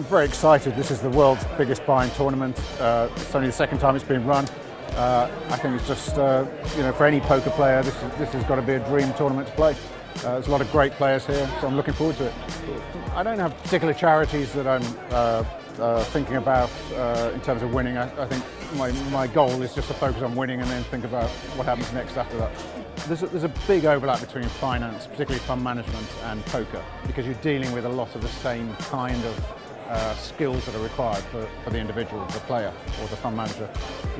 I'm very excited. This is the world's biggest buying tournament. It's only the second time it's been run. I think it's just, for any poker player, this has got to be a dream tournament to play. There's a lot of great players here, so I'm looking forward to it. I don't have particular charities that I'm thinking about in terms of winning. I think my goal is just to focus on winning and then think about what happens next after that. There's a big overlap between finance, particularly fund management, and poker, because you're dealing with a lot of the same kind of skills that are required for the individual, the player or the fund manager.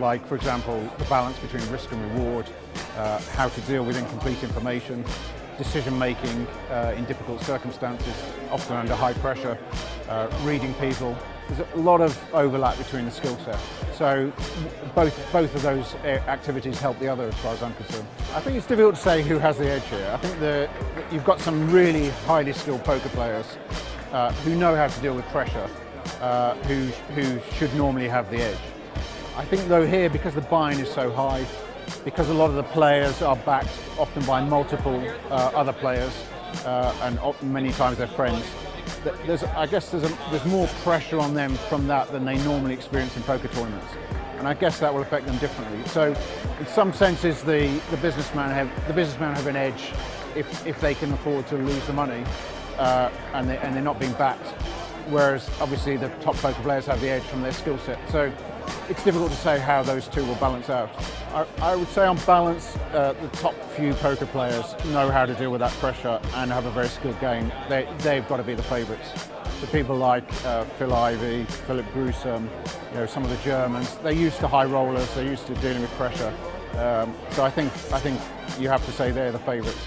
Like, for example, the balance between risk and reward, how to deal with incomplete information, decision making in difficult circumstances, often under high pressure, reading people. There's a lot of overlap between the skill set. So both of those activities help the other as far as I'm concerned. I think it's difficult to say who has the edge here. I think you've got some really highly skilled poker players who know how to deal with pressure, who should normally have the edge. I think though here, because the buy-in is so high, because a lot of the players are backed often by multiple other players, and many times they're friends, I guess there's more pressure on them from that than they normally experience in poker tournaments. And I guess that will affect them differently. So in some senses, the businessmen have an edge if they can afford to lose the money and they're not being backed. Whereas obviously the top poker players have the edge from their skill set. So it's difficult to say how those two will balance out. I would say on balance, the top few poker players know how to deal with that pressure and have a very skilled game. They've got to be the favourites. So people like Phil Ivey, Philip Gruesome, some of the Germans, they're used to high rollers, they're used to dealing with pressure. So I think you have to say they're the favourites.